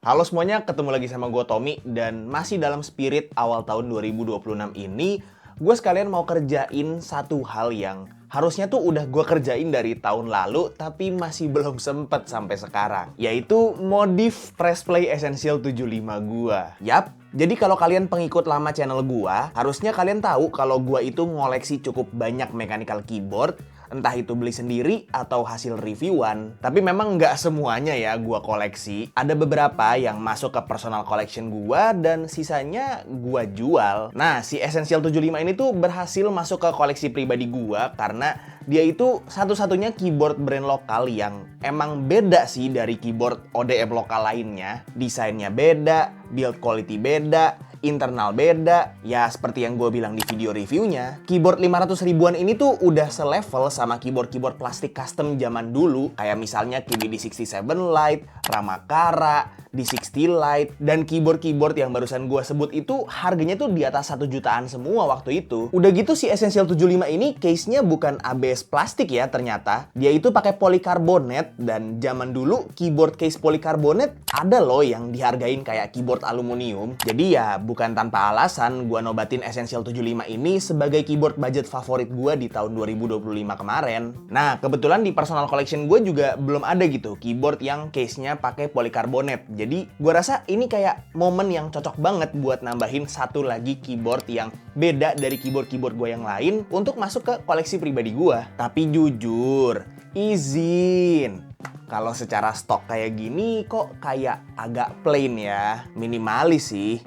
Halo semuanya, ketemu lagi sama gue Tommy dan masih dalam spirit awal tahun 2026 ini, gue sekalian mau kerjain satu hal yang harusnya tuh udah gue kerjain dari tahun lalu tapi masih belum sempet sampai sekarang, yaitu modif press play Essential 75 gue. Yap, jadi kalau kalian pengikut lama channel gue, harusnya kalian tahu kalau gue itu ngoleksi cukup banyak mechanical keyboard, entah itu beli sendiri atau hasil reviewan. Tapi memang nggak semuanya ya gua koleksi. Ada beberapa yang masuk ke personal collection gua dan sisanya gua jual. Nah, si Essential 75 ini tuh berhasil masuk ke koleksi pribadi gua karena dia itu satu-satunya keyboard brand lokal yang emang beda sih dari keyboard ODM lokal lainnya. Desainnya beda, build quality beda, internal beda. Ya seperti yang gue bilang di video reviewnya, keyboard 500 ribuan ini tuh udah selevel sama keyboard-keyboard plastik custom zaman dulu, kayak misalnya KBD 67 Lite, Ramakara, D60 Lite, dan keyboard-keyboard yang barusan gue sebut itu harganya tuh di atas 1 jutaan semua waktu itu. Udah gitu si Essential 75 ini case-nya bukan ABS plastik ya ternyata. Dia itu pakai polikarbonat, dan zaman dulu keyboard case polikarbonat ada loh yang dihargain kayak keyboard aluminium. Jadi ya bukan tanpa alasan gue nobatin Essential 75 ini sebagai keyboard budget favorit gue di tahun 2025 kemarin. Nah, kebetulan di personal collection gue juga belum ada gitu keyboard yang case-nya pakai polikarbonat. Jadi gue rasa ini kayak momen yang cocok banget buat nambahin satu lagi keyboard yang beda dari keyboard-keyboard gue yang lain untuk masuk ke koleksi pribadi gue. Tapi jujur, izin, kalau secara stok kayak gini kok kayak agak plain ya, minimalis sih.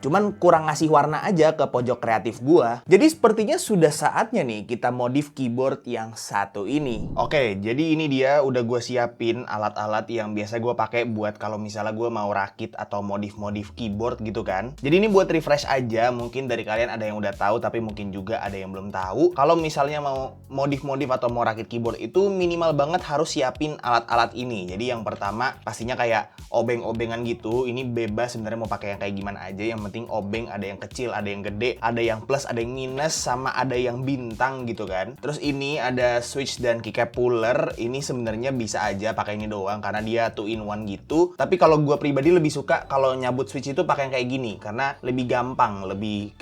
Cuman kurang ngasih warna aja ke pojok kreatif gua. Jadi sepertinya sudah saatnya nih kita modif keyboard yang satu ini. Oke, jadi ini dia udah gue siapin alat-alat yang biasa gue pakai buat kalau misalnya gue mau rakit atau modif-modif keyboard gitu kan. Jadi ini buat refresh aja, mungkin dari kalian ada yang udah tahu tapi mungkin juga ada yang belum tahu. Kalau misalnya mau modif-modif atau mau rakit keyboard itu minimal banget harus siapin alat-alat ini. Jadi yang pertama pastinya kayak obeng-obengan gitu. Ini bebas sebenarnya mau pakai yang kayak gimana aja, yang penting obeng, ada yang kecil, ada yang gede, ada yang plus, ada yang minus, sama ada yang bintang gitu kan. Terus ini ada switch dan keycap puller. Ini sebenarnya bisa aja pakai ini doang karena dia 2-in-1 gitu. Tapi kalau gue pribadi lebih suka kalau nyabut switch itu pakai yang kayak gini karena lebih gampang, lebih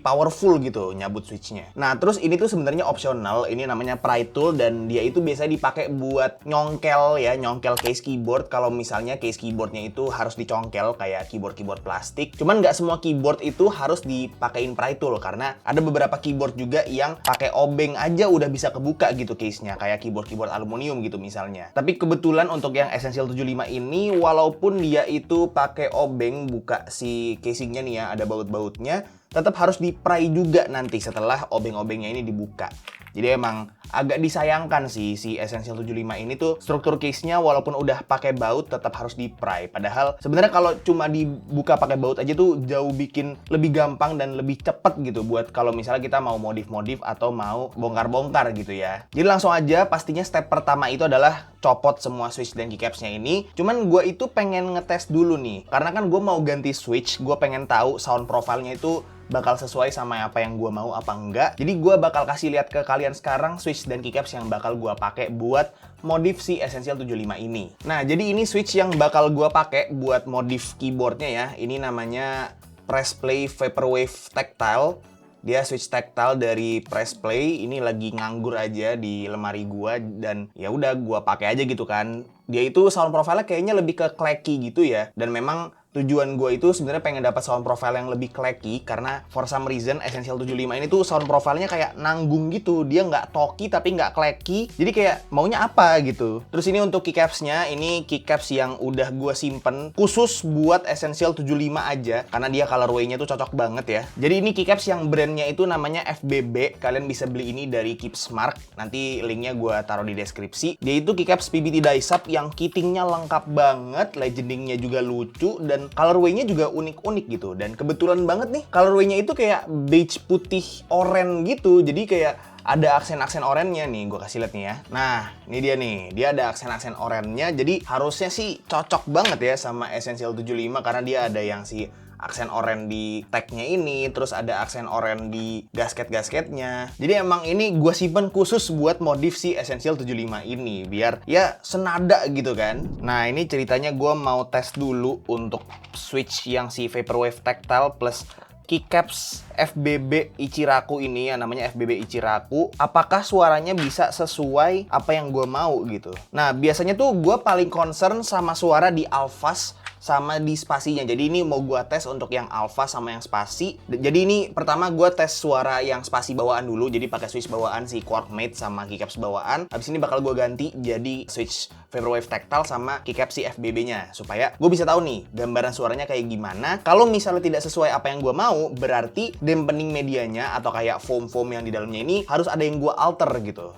powerful gitu nyabut switchnya. Nah, terus ini tuh sebenarnya optional. Ini namanya pry tool dan dia itu biasanya dipakai buat nyongkel ya, nyongkel case keyboard kalau misalnya case keyboardnya itu harus dicongkel kayak keyboard-keyboard plastik. Cuman nggak semua keyboard itu harus dipakein pry tool karena ada beberapa keyboard juga yang pakai obeng aja udah bisa kebuka gitu case-nya, kayak keyboard-keyboard aluminium gitu misalnya. Tapi kebetulan untuk yang Essential 75 ini walaupun dia itu pakai obeng buka si casingnya nih ya, ada baut-bautnya, tetap harus di-pry juga nanti setelah obeng-obengnya ini dibuka. Jadi emang agak disayangkan sih si Essential 75 ini tuh struktur case-nya walaupun udah pakai baut tetap harus di-pry. Padahal sebenarnya kalau cuma dibuka pakai baut aja tuh jauh bikin lebih gampang dan lebih cepet gitu buat kalau misalnya kita mau modif-modif atau mau bongkar-bongkar gitu ya. Jadi langsung aja, pastinya step pertama itu adalah copot semua switch dan keycaps-nya ini. Cuman gue itu pengen ngetes dulu nih, karena kan gue mau ganti switch, gue pengen tahu sound profile-nya itu bakal sesuai sama apa yang gue mau apa enggak. Jadi gue bakal kasih lihat ke kalian sekarang switch dan keycaps yang bakal gue pakai buat modif si Essential 75 ini. Nah, jadi ini switch yang bakal gue pakai buat modif keyboardnya ya. Ini namanya Press Play Vaporwave Tactile. Dia switch tactile dari Press Play. Ini lagi nganggur aja di lemari gua dan ya udah gua pakai aja gitu kan. Dia itu sound profile-nya kayaknya lebih ke clacky gitu ya. Dan memang tujuan gue itu sebenarnya pengen dapat sound profile yang lebih clacky karena for some reason Essential 75 ini tuh sound profile-nya kayak nanggung gitu. Dia nggak talky tapi nggak clacky. Jadi kayak maunya apa gitu. Terus ini untuk keycaps-nya, ini keycaps yang udah gue simpen khusus buat Essential 75 aja karena dia colorway-nya tuh cocok banget ya. Jadi ini keycaps yang brandnya itu namanya FBB. Kalian bisa beli ini dari Keepsmart. Nanti linknya gue taruh di deskripsi. Dia itu keycaps PBT Dye-Sub yang kittingnya lengkap banget, legendingnya juga lucu, dan colorway-nya juga unik-unik gitu. Dan kebetulan banget nih, colorway-nya itu kayak beige putih oranye gitu. Jadi kayak ada aksen-aksen oranye nih, gue kasih lihat nih ya. Nah, ini dia nih, dia ada aksen-aksen oranye, jadi harusnya sih cocok banget ya sama Essential 75 karena dia ada yang si aksen oranye di tagnya ini, terus ada aksen oranye di gasket-gasketnya. Jadi emang ini gue simpen khusus buat modif si Essential 75 ini, biar ya senada gitu kan. Nah ini ceritanya gue mau tes dulu untuk switch yang si Vaporwave Tactile plus keycaps FBB Ichiraku ini, yang namanya FBB Ichiraku, apakah suaranya bisa sesuai apa yang gue mau gitu. Nah biasanya tuh gue paling concern sama suara di alphas sama di spasinya. Jadi ini mau gue tes untuk yang alpha sama yang spasi. Jadi ini pertama gue tes suara yang spasi bawaan dulu. Jadi pakai switch bawaan si Quarkmate sama keycaps bawaan. Habis ini bakal gue ganti jadi switch Vaporwave Tactile sama keycaps si FBB-nya. Supaya gue bisa tahu nih gambaran suaranya kayak gimana. Kalau misalnya tidak sesuai apa yang gue mau, berarti dampening medianya atau kayak foam-foam yang di dalamnya ini harus ada yang gue alter gitu.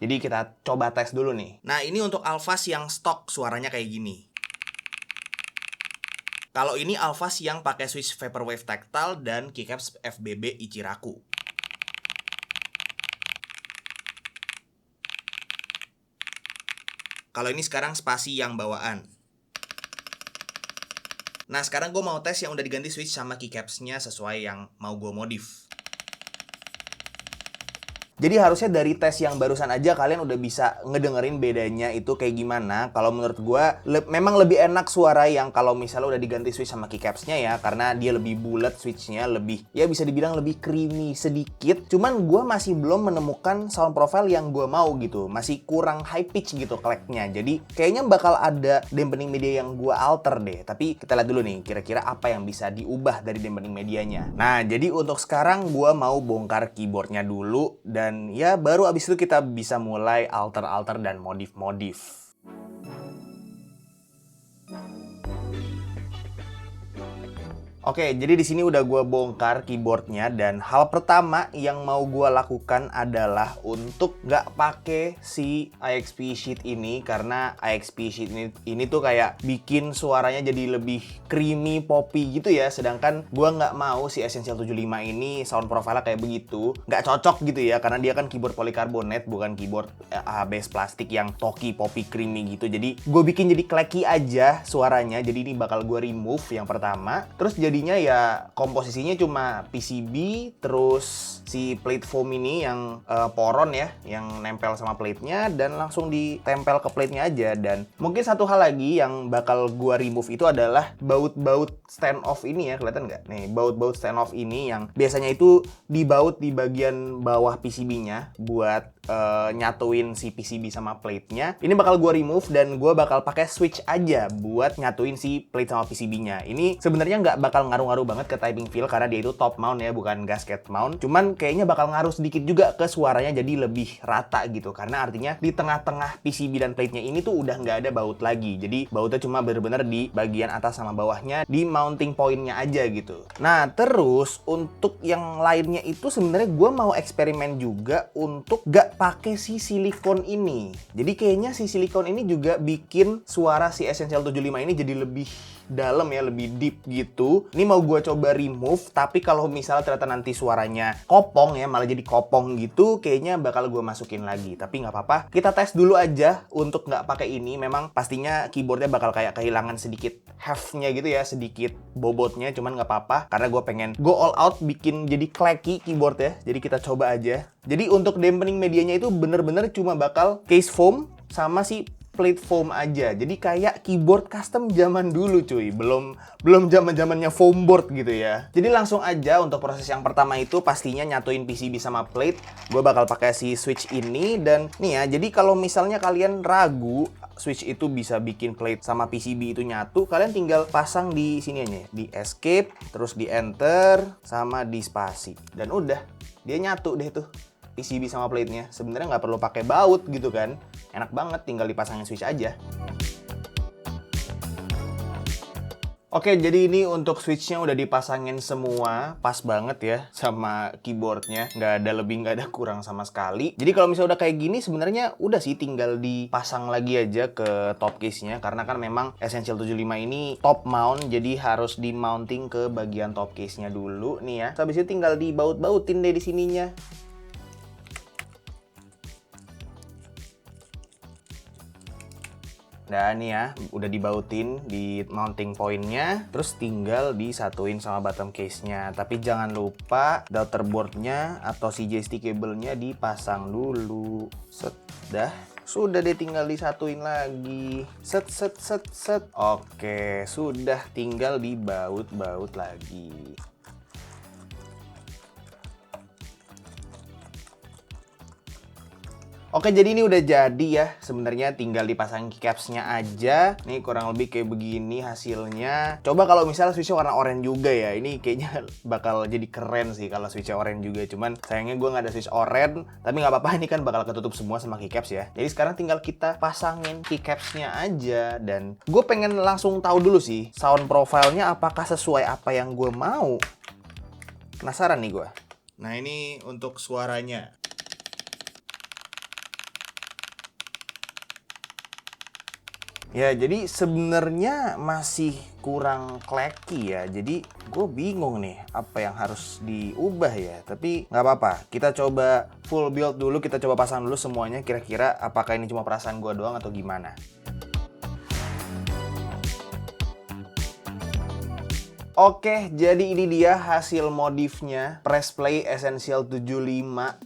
Jadi kita coba tes dulu nih. Nah ini untuk alphas yang stok suaranya kayak gini. Kalau ini alphas yang pakai switch Vaporwave Tactile dan keycaps FBB Ichiraku. Kalau ini sekarang spasi yang bawaan. Nah sekarang gue mau tes yang udah diganti switch sama keycapsnya sesuai yang mau gue modif. Jadi harusnya dari tes yang barusan aja kalian udah bisa ngedengerin bedanya itu kayak gimana. Kalau menurut gue memang lebih enak suara yang kalau misalnya udah diganti switch sama keycapsnya ya, karena dia lebih bulat switchnya, lebih ya bisa dibilang lebih creamy sedikit. Cuman gue masih belum menemukan sound profile yang gue mau gitu, masih kurang high pitch gitu clacknya. Jadi kayaknya bakal ada dampening media yang gue alter deh. Tapi kita lihat dulu nih kira-kira apa yang bisa diubah dari dampening medianya. Nah jadi untuk sekarang gue mau bongkar keyboardnya dulu dan ya baru abis itu kita bisa mulai alter-alter dan modif-modif. Oke, jadi di sini udah gue bongkar keyboardnya dan hal pertama yang mau gue lakukan adalah untuk nggak pakai si IXP sheet ini karena IXP sheet ini tuh kayak bikin suaranya jadi lebih creamy poppy gitu ya. Sedangkan gue nggak mau si Essential 75 ini sound profile kayak begitu, nggak cocok gitu ya karena dia kan keyboard polikarbonat bukan keyboard base plastik yang talky poppy creamy gitu. Jadi gue bikin jadi clacky aja suaranya. Jadi ini bakal gue remove yang pertama. Terus jadinya ya komposisinya cuma PCB, terus si plate foam ini yang poron ya, yang nempel sama plate-nya dan langsung ditempel ke plate-nya aja. Dan mungkin satu hal lagi yang bakal gua remove itu adalah baut-baut stand off ini ya, kelihatan nggak? Nih, baut-baut stand off ini yang biasanya itu dibaut di bagian bawah PCB-nya buat nyatuin si PCB sama plate-nya. Ini bakal gua remove dan gua bakal pakai switch aja buat nyatuin si plate sama PCB-nya. Ini sebenarnya nggak bakal ngaruh-ngaruh banget ke typing feel karena dia itu top mount ya, bukan gasket mount. Cuman kayaknya bakal ngaruh sedikit juga ke suaranya jadi lebih rata gitu. Karena artinya di tengah-tengah PCB dan plate-nya ini tuh udah nggak ada baut lagi. Jadi bautnya cuma bener-bener di bagian atas sama bawahnya, di mounting point-nya aja gitu. Nah terus untuk yang lainnya itu sebenarnya gue mau eksperimen juga untuk nggak pakai si silikon ini. Jadi kayaknya si silikon ini juga bikin suara si Essential 75 ini jadi lebih dalam ya, lebih deep gitu. Ini mau gue coba remove, tapi kalau misalnya ternyata nanti suaranya kopong ya, malah jadi kopong gitu, kayaknya bakal gue masukin lagi. Tapi nggak apa-apa, kita tes dulu aja untuk nggak pakai ini. Memang pastinya keyboardnya bakal kayak kehilangan sedikit half-nya gitu ya, sedikit bobotnya, cuman nggak apa-apa karena gue pengen go all out bikin jadi clacky keyboard ya. Jadi kita coba aja. Jadi untuk dampening medianya itu bener-bener cuma bakal case foam sama si plate foam aja. Jadi kayak keyboard custom zaman dulu cuy. Belum zaman-zamannya foam board gitu ya. Jadi langsung aja untuk proses yang pertama itu pastinya nyatuin PCB sama plate. Gue bakal pakai si switch ini dan nih ya. Jadi kalau misalnya kalian ragu switch itu bisa bikin plate sama PCB itu nyatu, kalian tinggal pasang di sini aja, di escape, terus di enter sama di spasi. Dan udah, dia nyatu deh tuh PCB sama plate-nya. Sebenarnya nggak perlu pakai baut gitu kan. Enak banget, tinggal dipasangin switch aja. Oke, jadi ini untuk switch-nya udah dipasangin semua, pas banget ya sama keyboardnya. Nggak ada lebih, nggak ada kurang sama sekali. Jadi kalau misalnya udah kayak gini, sebenarnya udah sih tinggal dipasang lagi aja ke top case-nya. Karena kan memang Essential 75 ini top mount, jadi harus di-mounting ke bagian top case-nya dulu nih ya. Terus habis itu tinggal dibaut-bautin deh di sininya. Nah ini ya, udah dibautin di mounting pointnya, terus tinggal disatuin sama bottom case-nya. Tapi jangan lupa daughterboard-nya atau si JST cable-nya dipasang dulu. Set, dah. Sudah deh, tinggal disatuin lagi. Set, set, set, set. Oke, sudah tinggal dibaut-baut lagi. Oke, jadi ini udah jadi ya. Sebenarnya tinggal dipasang keycaps-nya aja. Nih kurang lebih kayak begini hasilnya. Coba kalau misalnya switch-nya warna oranye juga ya. Ini kayaknya bakal jadi keren sih kalau switch-nya oranye juga. Cuman sayangnya gue nggak ada switch oranye. Tapi nggak apa-apa, ini kan bakal ketutup semua sama keycaps ya. Jadi sekarang tinggal kita pasangin keycaps-nya aja. Dan gue pengen langsung tahu dulu sih, sound profile-nya apakah sesuai apa yang gue mau. Penasaran nih gue. Nah ini untuk suaranya. Ya, jadi sebenarnya masih kurang clacky ya. Jadi gue bingung nih apa yang harus diubah ya. Tapi nggak apa-apa. Kita coba full build dulu. Kita coba pasang dulu semuanya. Kira-kira apakah ini cuma perasaan gue doang atau gimana. Oke, jadi ini dia hasil modifnya Press Play Essential 75.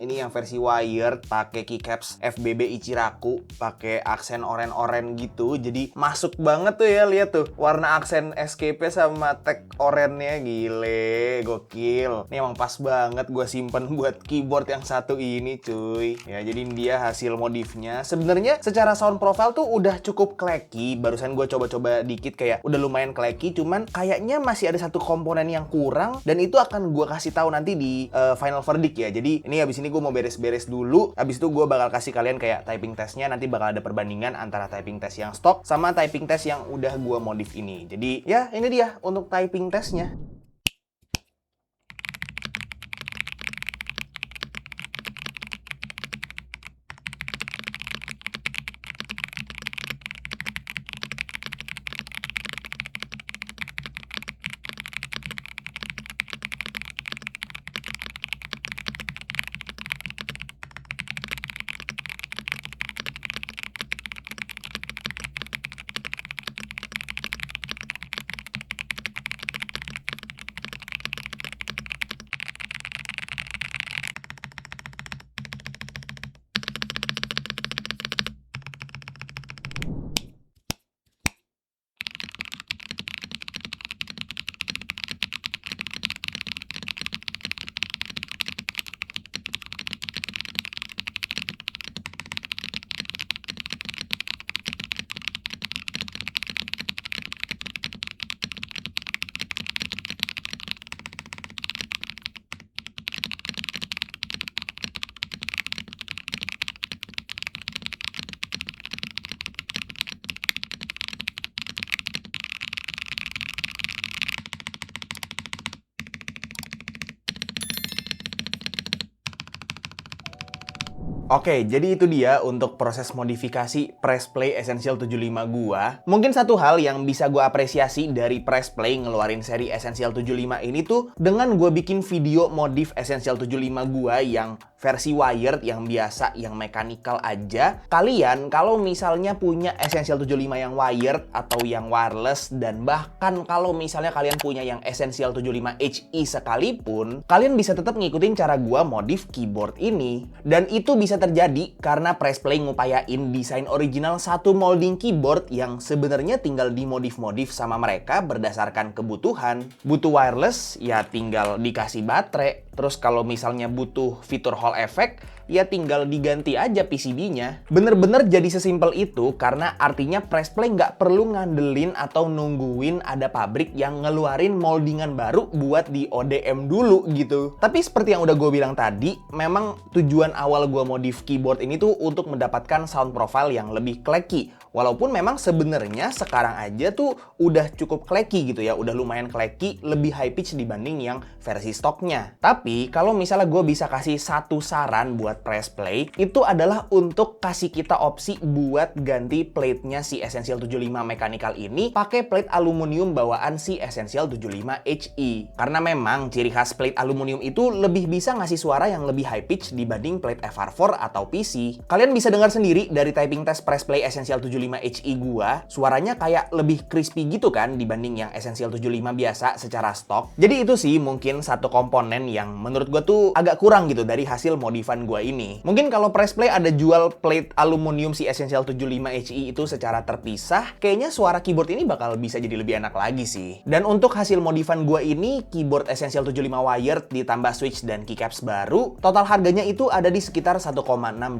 Ini yang versi wired, pakai keycaps FBB Ichiraku, pakai aksen oranye-oranye gitu. Jadi masuk banget tuh ya, lihat tuh warna aksen SKP sama tag oranye-nya, gile, gokil. Ini emang pas banget gue simpen buat keyboard yang satu ini, cuy. Ya, jadi ini dia hasil modifnya. Sebenarnya secara sound profile tuh udah cukup clacky. Barusan gue coba-coba dikit kayak udah lumayan clacky, cuman kayaknya masih ada satu komponen yang kurang, dan itu akan gue kasih tahu nanti di final verdict ya. Jadi ini abis ini gue mau beres-beres dulu. Abis itu gue bakal kasih kalian kayak typing testnya. Nanti bakal ada perbandingan antara typing test yang stok sama typing test yang udah gue modif ini. Jadi ya ini dia untuk typing testnya. Oke, jadi itu dia untuk proses modifikasi Press Play Essential 75 gua. Mungkin satu hal yang bisa gua apresiasi dari Press Play ngeluarin seri Essential 75 ini tuh, dengan gua bikin video modif Essential 75 gua yang versi wired, yang biasa, yang mechanical aja. Kalian kalau misalnya punya Essential 75 yang wired atau yang wireless, dan bahkan kalau misalnya kalian punya yang Essential 75 HE sekalipun, kalian bisa tetap ngikutin cara gua modif keyboard ini. Dan itu bisa terjadi karena Press Play ngupayain desain original satu molding keyboard yang sebenarnya tinggal dimodif-modif sama mereka berdasarkan kebutuhan. Butuh wireless, ya tinggal dikasih baterai. Terus kalau misalnya butuh fitur Hall effect, ya tinggal diganti aja PCB-nya. Bener-bener jadi sesimpel itu, karena artinya Press Play nggak perlu ngandelin atau nungguin ada pabrik yang ngeluarin moldingan baru buat di ODM dulu gitu. Tapi seperti yang udah gue bilang tadi, memang tujuan awal gue modif keyboard ini tuh untuk mendapatkan sound profile yang lebih clacky. Walaupun memang sebenarnya sekarang aja tuh udah cukup clacky gitu ya, udah lumayan clacky, lebih high pitch dibanding yang versi stoknya. Tapi kalau misalnya gue bisa kasih satu saran buat Press Play, itu adalah untuk kasih kita opsi buat ganti plate-nya si Essential 75 mechanical ini pakai plate aluminium bawaan si Essential 75 HE. Karena memang ciri khas plate aluminium itu lebih bisa ngasih suara yang lebih high pitch dibanding plate FR4 atau PC. Kalian bisa dengar sendiri dari typing test Press Play Essential 75 HI gua, suaranya kayak lebih crispy gitu kan dibanding yang Essential 75 biasa secara stok. Jadi itu sih mungkin satu komponen yang menurut gua tuh agak kurang gitu dari hasil modifan gua ini. Mungkin kalau Press Play ada jual plate aluminium si Essential 75 HI itu secara terpisah, kayaknya suara keyboard ini bakal bisa jadi lebih enak lagi sih. Dan untuk hasil modifan gua ini, keyboard Essential 75 wired ditambah switch dan keycaps baru, total harganya itu ada di sekitar 1,6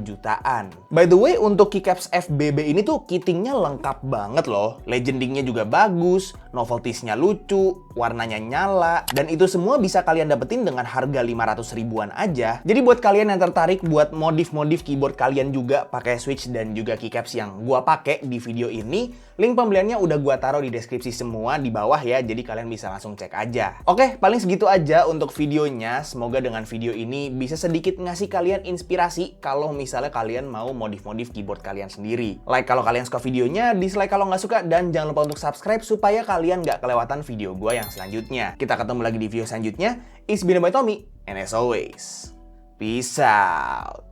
jutaan. By the way, untuk keycaps FBB ini tuh kittingnya lengkap banget loh. Legendingnya juga bagus, noveltiesnya lucu, warnanya nyala, dan itu semua bisa kalian dapetin dengan harga 500 ribuan aja. Jadi buat kalian yang tertarik buat modif-modif keyboard kalian juga pakai switch dan juga keycaps yang gua pakai di video ini, link pembeliannya udah gua taruh di deskripsi semua di bawah ya, jadi kalian bisa langsung cek aja. Oke, paling segitu aja untuk videonya. Semoga dengan video ini bisa sedikit ngasih kalian inspirasi kalau misalnya kalian mau modif-modif keyboard kalian sendiri. Like kalau kalian suka videonya, dislike kalau nggak suka, dan jangan lupa untuk subscribe supaya kalian nggak kelewatan video gue yang selanjutnya. Kita ketemu lagi di video selanjutnya. It's been by Tommy, and as always, peace out.